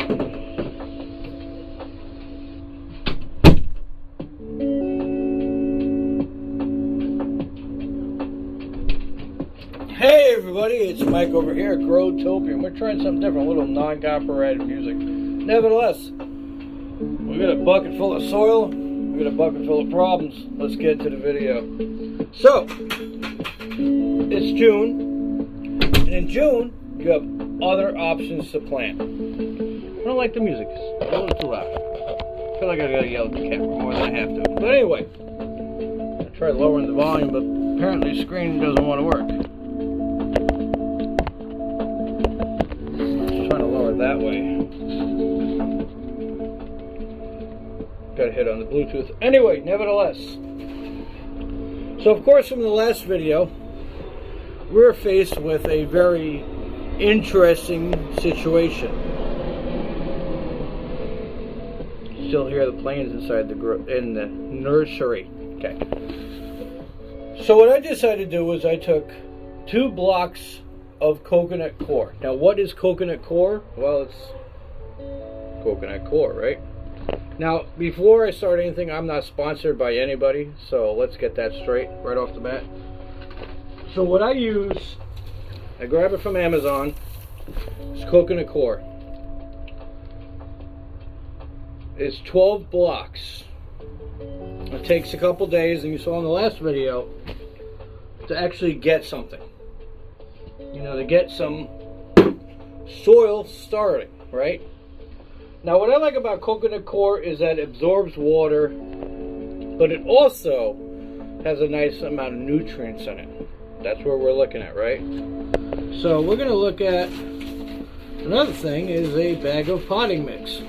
Hey everybody, it's Mike over here at Growtopia, and we're trying something different, a little non-copyrighted music. Nevertheless, we got a bucket full of soil, we got a bucket full of problems. Let's get to the video. So, it's June, and in June, you have other options to plant. I don't like the music, it's a little too loud. I feel like I gotta yell at the camera more than I have to. But anyway, I tried lowering the volume, but apparently the screen doesn't want to work. That way. Got a hit on the Bluetooth. Anyway, nevertheless. So of course from the last video, we're faced with a very interesting situation. Still hear the planes inside the nursery. Okay. So what I decided to do was I took 2 blocks of coconut core. Now what is coconut core? Well, it's coconut core, right? Now before I start anything, I'm not sponsored by anybody, so let's get that straight right off the bat. So what I use, I grab it from Amazon, it's coconut core. It's 12 blocks. It takes a couple days, and you saw in the last video, to actually get something. You know, to get some soil starting, right? Now what I like about coconut core is that it absorbs water, but it also has a nice amount of nutrients in it. That's what we're looking at, right? So we're going to look at another thing is a bag of potting mix.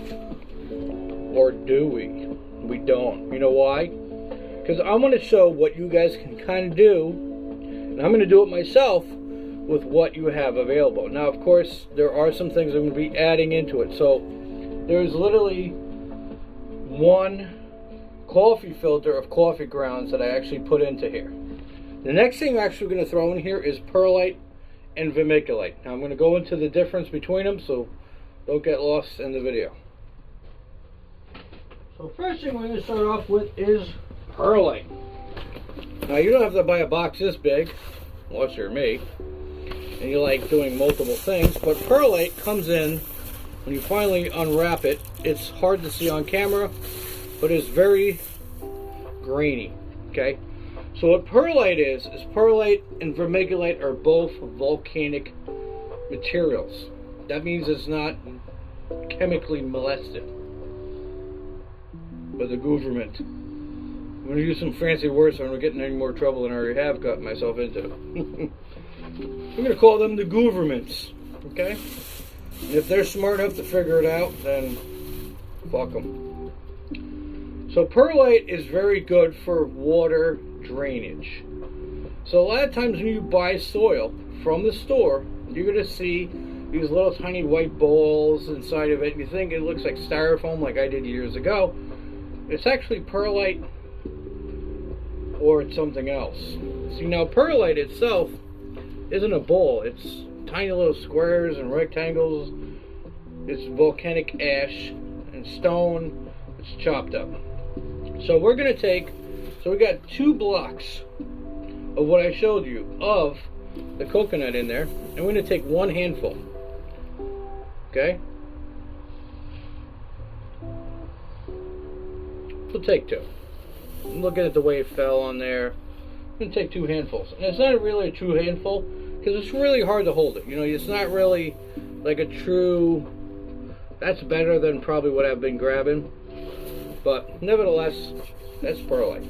Or do we? We don't. You know why? Because I want to show what you guys can kind of do, and I'm going to do it myself with what you have available. Now of course there are some things I'm going to be adding into it. So there's literally 1 coffee filter of coffee grounds that I actually put into here. The next thing I'm actually going to throw in here is perlite and vermiculite. Now I'm going to go into the difference between them, so don't get lost in the video. So first thing we're going to start off with is perlite. Now you don't have to buy a box this big, unless you're me and you like doing multiple things, but perlite comes in when you finally unwrap it. It's hard to see on camera, but it's very grainy. Okay, so what perlite is perlite and vermiculite are both volcanic materials. That means it's not chemically molested by the government. I'm going to use some fancy words so I'm not getting any more trouble than I already have gotten myself into. I'm going to call them the governments, okay? And if they're smart enough to figure it out, then fuck them. So perlite is very good for water drainage. So a lot of times when you buy soil from the store, you're going to see these little tiny white balls inside of it. You think it looks like styrofoam like I did years ago. It's actually perlite, or it's something else. See, now perlite itself isn't a bowl. It's tiny little squares and rectangles. It's volcanic ash and stone. It's chopped up. So we're going to take, so we got 2 blocks of what I showed you of the coconut in there, and we're going to take 1 handful. Okay? We'll take 2. I'm looking at the way it fell on there. I'm going to take 2 handfuls. And it's not really a true handful because it's really hard to hold it. You know, it's not really like a true... That's better than probably what I've been grabbing. But nevertheless, that's perlite.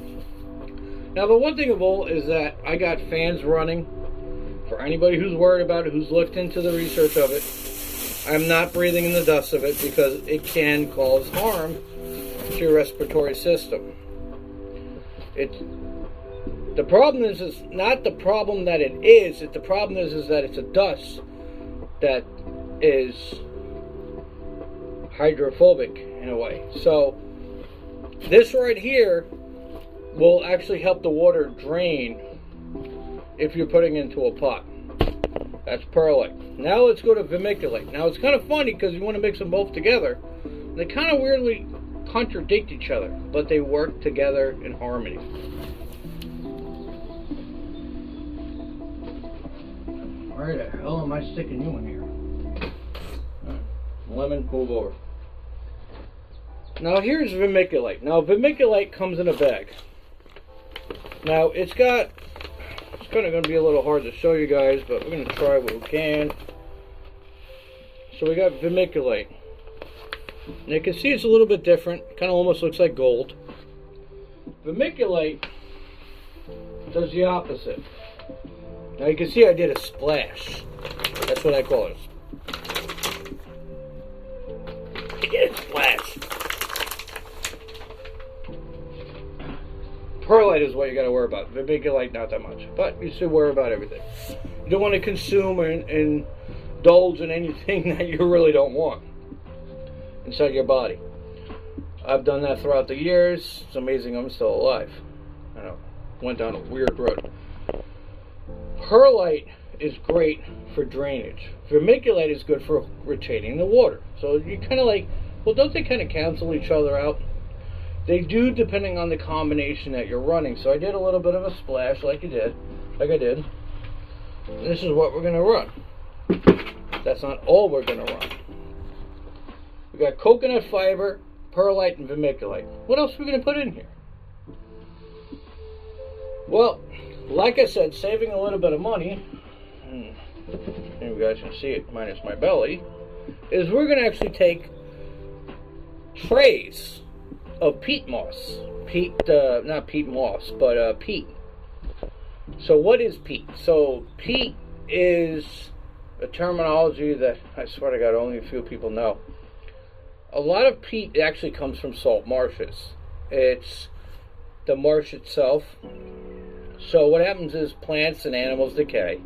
Now the one thing of all is that I got fans running. For anybody who's worried about it, who's looked into the research of it, I'm not breathing in the dust of it because it can cause harm to your respiratory system. The problem is not the problem that it is. The problem is that it's a dust that is hydrophobic in a way. So this right here will actually help the water drain if you're putting it into a pot. That's perlite. Now let's go to vermiculite. Now it's kind of funny because you want to mix them both together. They kind of weirdly contradict each other, but they work together in harmony. Where the hell am I sticking you in here? Lemon, move over. Now here's vermiculite. Now vermiculite comes in a bag. Now it's kind of going to be a little hard to show you guys, but we're going to try what we can. So we got vermiculite. And you can see it's a little bit different. Kind of almost looks like gold. Vermiculite does the opposite. Now you can see I did a splash. That's what I call it. I did a splash. Perlite is what you got to worry about. Vermiculite, not that much. But you should worry about everything. You don't want to consume and indulge in anything that you really don't want inside your body. I've done that throughout the years. It's amazing I'm still alive. I know. Went down a weird road. Perlite is great for drainage. Vermiculite is good for retaining the water. So you kind of like, well, don't they kind of cancel each other out? They do, depending on the combination that you're running. So I did a little bit of a splash like I did. And this is what we're going to run. That's not all we're going to run. We got coconut fiber, perlite, and vermiculite. What else are we going to put in here? Well, like I said, saving a little bit of money, and you guys can see it minus my belly, is we're going to actually take trays of peat moss. Not peat moss, but peat. So what is peat? So peat is a terminology that I swear to God only a few people know. A lot of peat actually comes from salt marshes. It's the marsh itself. So what happens is plants and animals decay.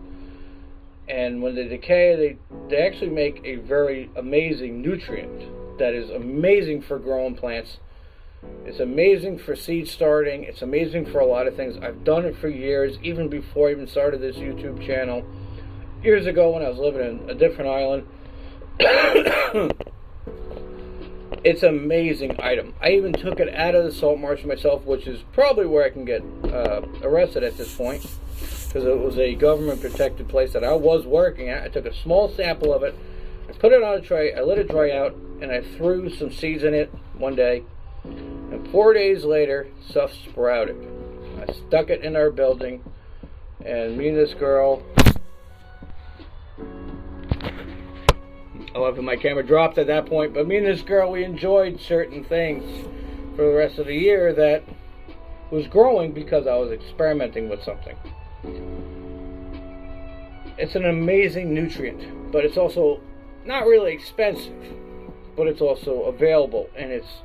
And when they decay, they actually make a very amazing nutrient that is amazing for growing plants. It's amazing for seed starting. It's amazing for a lot of things. I've done it for years, even before I even started this YouTube channel. Years ago when I was living in a different island. It's an amazing item. I even took it out of the salt marsh myself, which is probably where I can get arrested at this point, because it was a government protected place that I was working at. I took a small sample of it, I put it on a tray, I let it dry out, and I threw some seeds in it one day, and 4 days later stuff sprouted. I stuck it in our building, and me and this girl, I love if my camera dropped at that point, but me and this girl, we enjoyed certain things for the rest of the year that was growing because I was experimenting with something. It's an amazing nutrient, but it's also not really expensive, but it's also available, and it's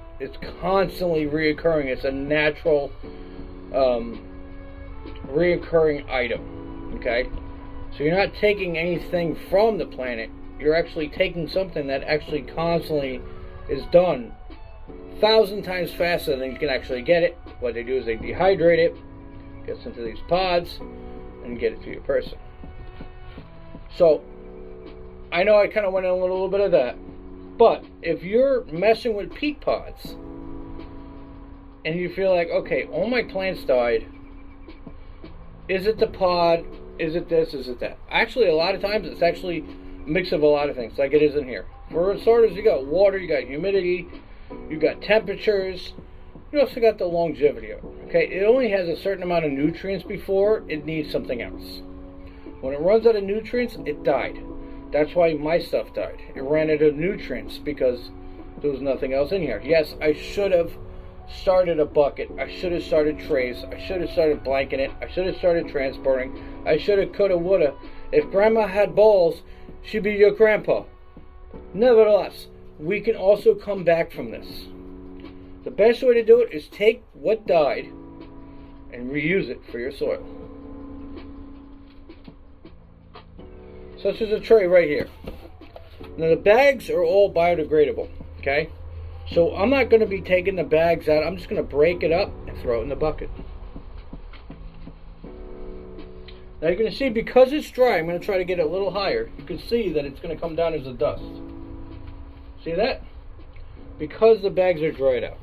constantly reoccurring. It's a natural reoccurring item. Okay, so you're not taking anything from the planet. You're actually taking something that actually constantly is done 1,000 times faster than you can actually get it. What they do is they dehydrate it, gets into these pods, and get it to your person. So I know I kind of went on a little bit of that, but if you're messing with peat pods and you feel like, okay, all my plants died, is it the pod, is it this, is it that? Actually, a lot of times it's actually mix of a lot of things, like it is in here. For starters, you got water, you got humidity, you got temperatures, you also got the longevity of it. Okay, it only has a certain amount of nutrients before it needs something else. When it runs out of nutrients, it died. That's why my stuff died. It ran out of nutrients because there was nothing else in here. Yes, I should have started a bucket. I should have started trays. I should have started blanking it. I should have started transporting. I should have, coulda, woulda. If grandma had balls, she'd be your grandpa. Nevertheless, we can also come back from this. The best way to do it is take what died and reuse it for your soil. Such as a tray right here. Now the bags are all biodegradable, okay? So I'm not going to be taking the bags out. I'm just going to break it up and throw it in the bucket. Now you're going to see, because it's dry, I'm going to try to get it a little higher. You can see that it's going to come down as a dust. See that? Because the bags are dried out.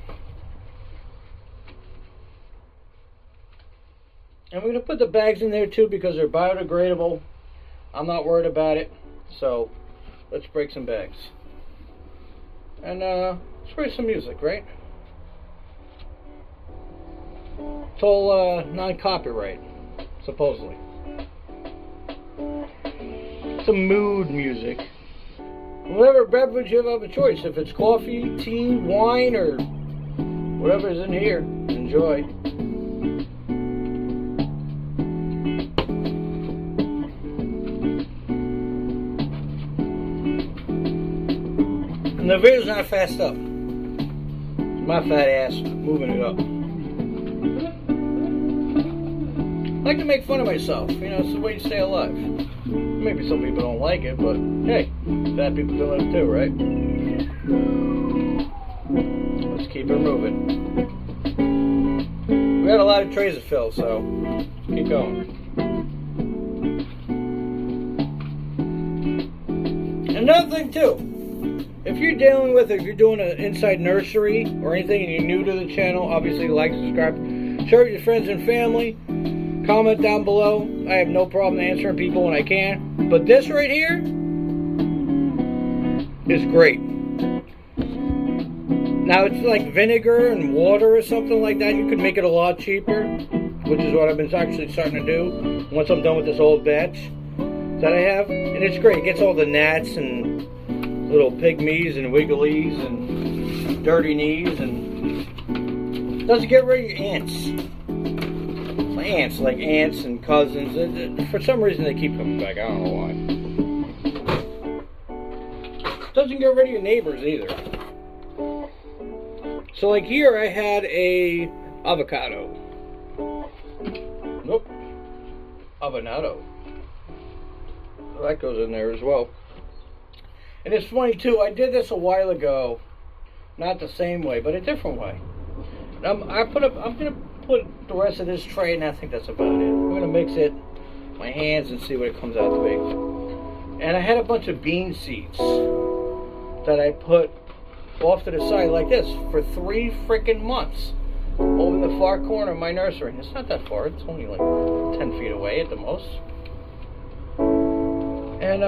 And we're going to put the bags in there too because they're biodegradable. I'm not worried about it. So let's break some bags. And spray some music, right? It's all non-copyright, supposedly. Some mood music. Whatever beverage you have of a choice. If it's coffee, tea, wine, or whatever's in here, enjoy. And the video's not fast up. It's my fat ass moving it up. I like to make fun of myself. You know, it's the way to stay alive. Maybe some people don't like it, but hey, fat people do it too, right? Let's keep it moving. We got a lot of trays to fill, so keep going. Another thing too, if you're dealing with, if you're doing an inside nursery or anything and you're new to the channel, obviously like, subscribe, share with your friends and family. Comment down below. I have no problem answering people when I can. But this right here is great. Now it's like vinegar and water or something like that. You could make it a lot cheaper, which is what I've been actually starting to do once I'm done with this old batch that I have. And it's great. It gets all the gnats and little pygmies and wigglies and dirty knees, and doesn't get rid of your ants. Ants, like ants and cousins. For some reason they keep coming back. I don't know why. Doesn't get rid of your neighbors either. So like here I had a avocado. Nope. Avocado. So that goes in there as well. And it's funny too, I did this a while ago. Not the same way, but a different way. I'm gonna put the rest of this tray, and I think that's about it. I'm gonna mix it with my hands and see what it comes out to be. And I had a bunch of bean seeds that I put off to the side like this for 3 freaking months over in the far corner of my nursery. And it's not that far, it's only like 10 feet away at the most. And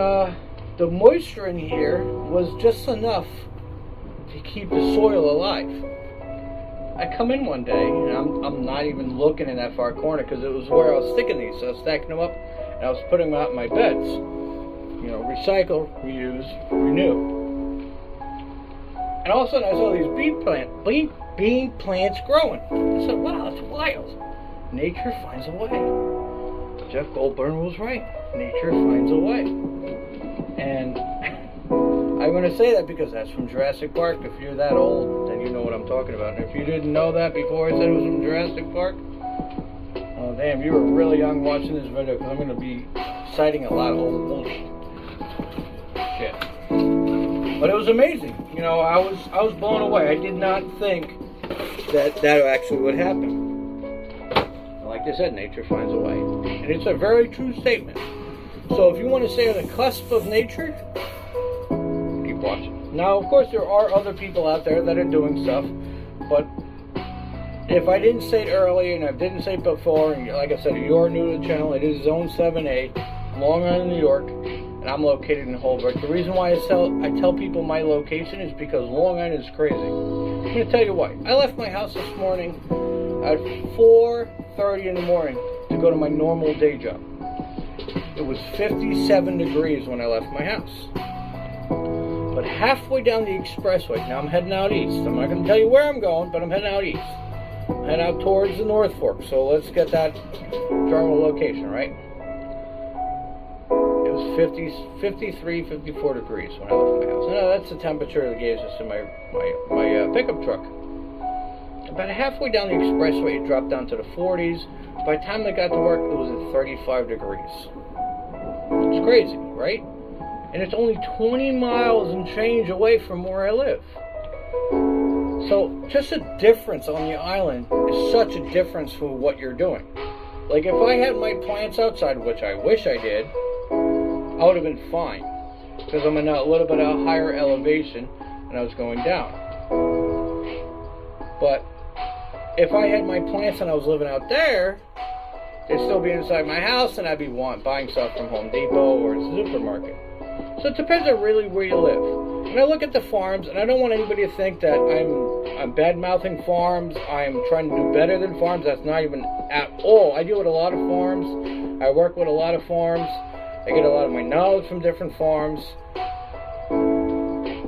the moisture in here was just enough to keep the soil alive. I come in one day, and I'm not even looking in that far corner because it was where I was sticking these. So I was stacking them up, and I was putting them out in my beds. You know, recycle, reuse, renew. And all of a sudden I saw these bean plants growing. I said, wow, that's wild. Nature finds a way. Jeff Goldblum was right. Nature finds a way. And I'm going to say that because that's from Jurassic Park. If you're that old, then you know what I'm talking about. And if you didn't know that before I said it was from Jurassic Park, oh damn, you were really young watching this video, because I'm going to be citing a lot of old shit. But it was amazing. You know, I was blown away. I did not think that actually would happen. Like I said, nature finds a way. And it's a very true statement. So if you want to stay on the cusp of nature, keep watching. Now, of course, there are other people out there that are doing stuff, but if I didn't say it earlier, and I didn't say it before, and like I said, if you're new to the channel, it is Zone 7A, Long Island, New York, and I'm located in Holbrook. The reason why I tell people my location is because Long Island is crazy. I'm going to tell you why. I left my house this morning at 4:30 in the morning to go to my normal day job. It was 57 degrees when I left my house. But halfway down the expressway, now I'm heading out east. I'm not going to tell you where I'm going, but I'm heading out east. I'm heading out towards the North Fork, so let's get that general location, right? It was 53, 54 degrees when I left my house. And that's the temperature that gauge us in my pickup truck. About halfway down the expressway, it dropped down to the 40s. By the time I got to work, it was at 35 degrees. It's crazy, right? And it's only 20 miles and change away from where I live. So just a difference on the island is such a difference for what you're doing. Like if I had my plants outside, which I wish I did, I would have been fine. Because I'm in a little bit of a higher elevation and I was going down. But if I had my plants and I was living out there, they'd still be inside my house and I'd be buying stuff from Home Depot or the supermarket. So it depends on really where you live. And I look at the farms, and I don't want anybody to think that I'm bad-mouthing farms, I'm trying to do better than farms. That's not even at all. I deal with a lot of farms. I work with a lot of farms. I get a lot of my knowledge from different farms.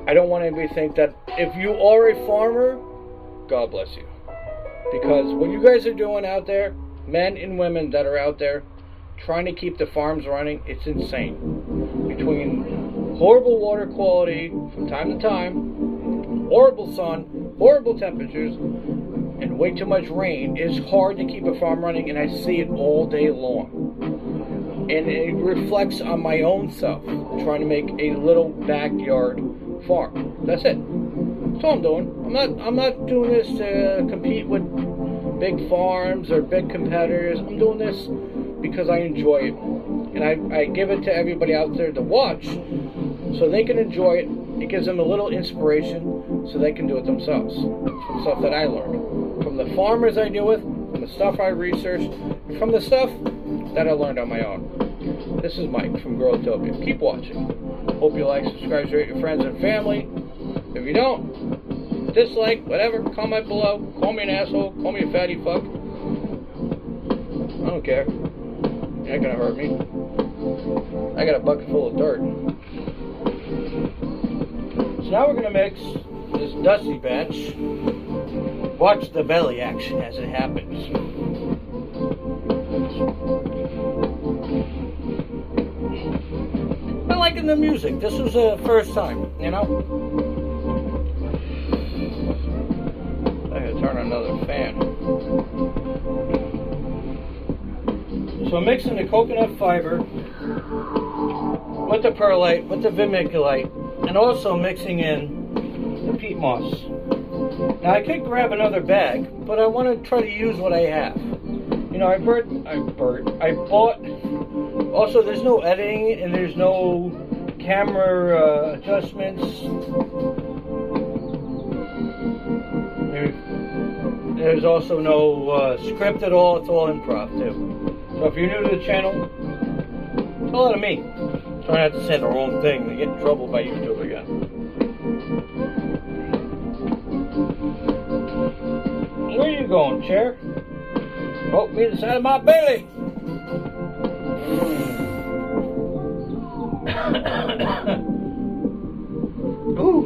I don't want anybody to think that if you are a farmer, God bless you. Because what you guys are doing out there, men and women that are out there trying to keep the farms running, it's insane. Between horrible water quality from time to time, horrible sun, horrible temperatures, and way too much rain, it's hard to keep a farm running, and I see it all day long. And it reflects on my own self, trying to make a little backyard farm. That's it. That's all I'm doing. I'm not doing this to compete with big farms or big competitors. I'm doing this because I enjoy it. And I give it to everybody out there to watch so they can enjoy it. It gives them a little inspiration so they can do it themselves. From stuff that I learned. From the farmers I deal with, from the stuff I researched, and from the stuff that I learned on my own. This is Mike from Growtopia. Keep watching. Hope you like, subscribe, share with your friends and family. If you don't, dislike, whatever, comment below. Call me an asshole. Call me a fatty fuck. I don't care. You're not gonna hurt me. I got a bucket full of dirt. So now we're gonna mix this dusty batch. Watch the belly action as it happens. I'm liking the music. This was the first time, you know? I gotta turn on another fan. So I'm mixing the coconut fiber with the perlite, with the vermiculite, and also mixing in the peat moss. Now I could grab another bag, but I want to try to use what I have. You know, I bought, also there's no editing and there's no camera adjustments. There's also no script at all, it's all improv too. So if you're new to the channel, it's a lot of me. Try not to say the wrong thing and get in trouble by YouTube again. Where are you going, chair? Oh, me the side of my belly. Ooh,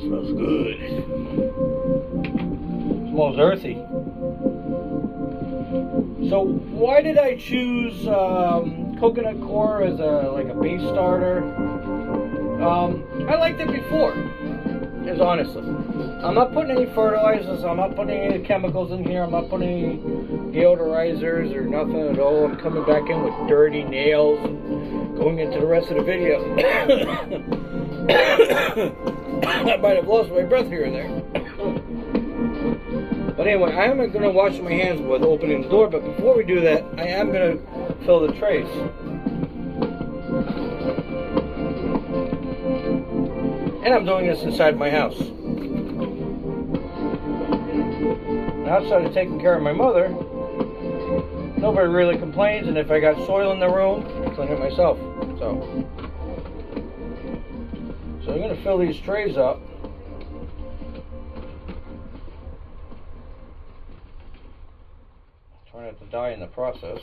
smells good. Smells earthy. So why did I choose coconut coir as like a base starter? I liked it before, is honestly. I'm not putting any fertilizers, I'm not putting any chemicals in here, I'm not putting any deodorizers or nothing at all. I'm coming back in with dirty nails and going into the rest of the video. I might have lost my breath here and there. But anyway, I am going to wash my hands with opening the door, but before we do that, I am going to fill the trays. And I'm doing this inside my house. Outside of taking care of my mother, nobody really complains, and if I got soil in the room, I clean it myself. So I'm going to fill these trays up. Try not to die in the process.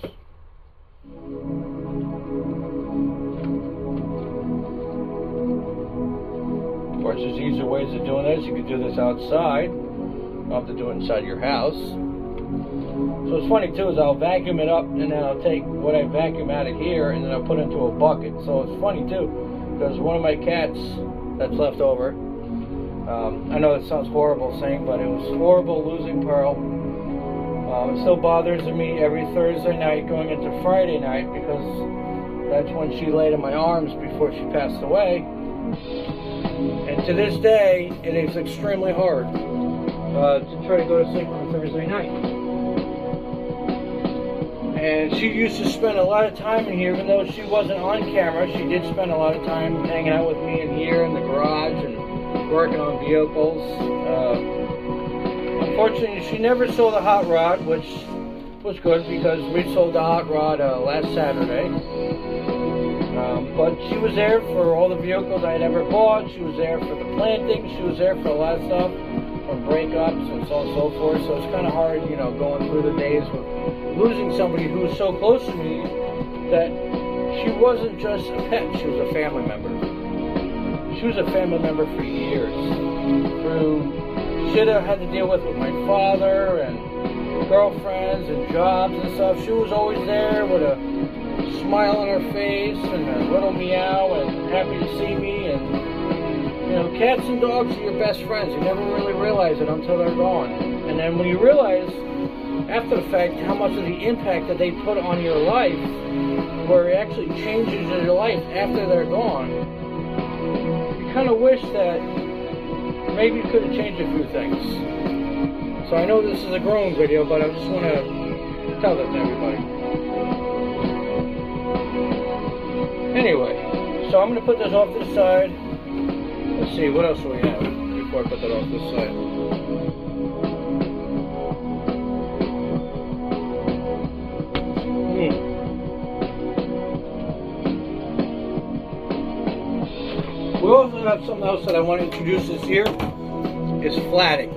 Of course, there's easier ways of doing this. You could do this outside. You don't have to do it inside your house. So what's funny too is I'll vacuum it up and then I'll take what I vacuum out of here and then I'll put it into a bucket. So it's funny too because one of my cats that's left over, I know it sounds horrible saying, but it was horrible losing Pearl. It still bothers me every Thursday night going into Friday night because that's when she laid in my arms before she passed away. And to this day, it is extremely hard to try to go to sleep on a Thursday night. And she used to spend a lot of time in here, even though she wasn't on camera. She did spend a lot of time hanging out with me in here in the garage and working on vehicles. Unfortunately, she never sold a hot rod, which was good because we sold the hot rod last Saturday. But she was there for all the vehicles I had ever bought. She was there for the planting. She was there for a lot of stuff, from breakups and so on and so forth. So it's kind of hard, you know, going through the days with losing somebody who was so close to me that she wasn't just a pet. She was a family member. She was a family member for years. Through shit I had to deal with my father and girlfriends and jobs and stuff. She was always there with a smile on her face and a little meow and happy to see me. And you know, cats and dogs are your best friends. You never really realize it until they're gone. And then when you realize after the fact how much of the impact that they put on your life, where it actually changes your life after they're gone, you kind of wish that maybe you could have changed a few things. So I know this is a growing video, but I just want to tell that to everybody. Anyway, so I'm going to put this off to the side. Let's see, what else do we have before I put that off to the side? We also have something else that I want to introduce this year, is flatting.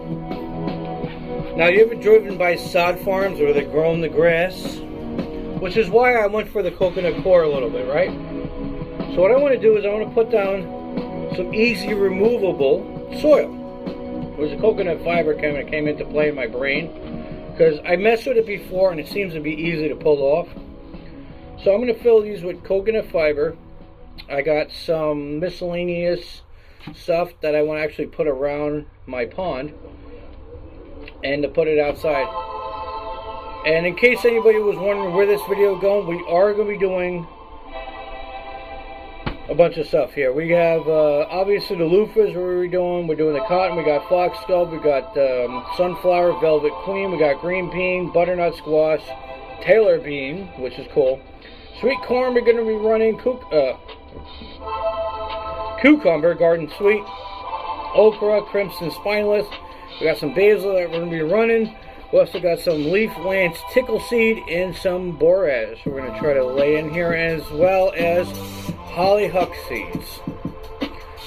Now, you ever driven by sod farms where they're growing the grass? Which is why I went for the coconut core a little bit, right? So what I want to do is I want to put down some easy removable soil. It was a coconut fiber came into play in my brain, because I messed with it before and it seems to be easy to pull off. So I'm going to fill these with coconut fiber. I got some miscellaneous stuff that I want to actually put around my pond and to put it outside. And in case anybody was wondering where this video is going, we are going to be doing a bunch of stuff here. We have obviously the loofahs. We're doing the cotton. We got foxglove. We got sunflower, velvet queen. We got green bean, butternut squash, Taylor bean, which is cool. Sweet corn. We're going to be running cucumber, garden sweet, okra, crimson spineless. We got some basil that we're going to be running. We also got some leaf lance tickle seed and some borage we're going to try to lay in here, as well as hollyhock seeds.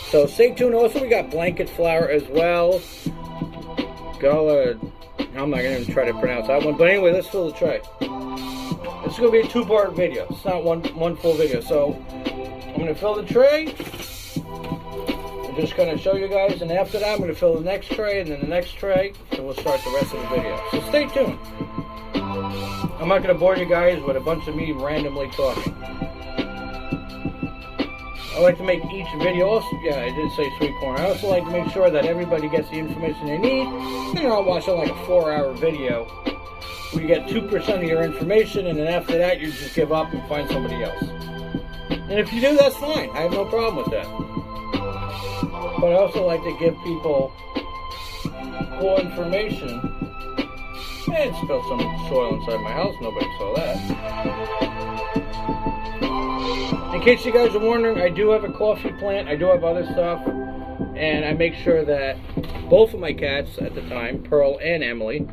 So stay tuned. Also, we got blanket flower as well. I'm not going to even try to pronounce that one. But anyway, let's fill the tray. This is going to be a two-part video. It's not one full video. So I'm going to fill the tray. I'm just going to show you guys. And after that, I'm going to fill the next tray and then the next tray. And we'll start the rest of the video. So stay tuned. I'm not going to bore you guys with a bunch of me randomly talking. I like to make each video, also, yeah, I did say sweet corn. I also like to make sure that everybody gets the information they need. You're not watching like a 4-hour video where you get 2% of your information, and then after that you just give up and find somebody else. And if you do, that's fine. I have no problem with that. But I also like to give people full information. And spill some soil inside my house. Nobody saw that. In case you guys are wondering, I do have a coffee plant. I do have other stuff. And I make sure that both of my cats at the time, Pearl and Emily,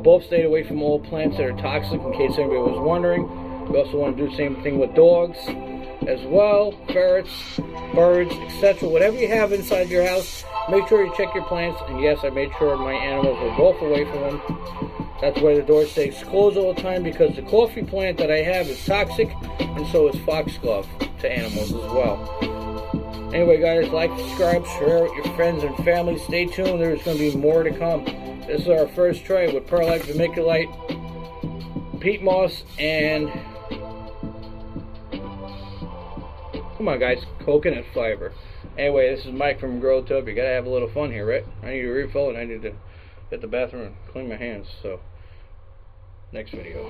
both stayed away from old plants that are toxic, in case anybody was wondering. We also want to do the same thing with dogs as well, ferrets, birds, etc. Whatever you have inside your house, make sure you check your plants. And yes, I made sure my animals were both away from them. That's why the door stays closed all the time, because the coffee plant that I have is toxic, and so is foxglove to animals as well. Anyway, guys, like, subscribe, share with your friends and family. Stay tuned. There's going to be more to come. This is our first tray with perlite, vermiculite, peat moss, and come on, guys, coconut fiber. Anyway, this is Mike from Growtopia. You got to have a little fun here, right? I need to refill and I need to get the bathroom and clean my hands. So, next video.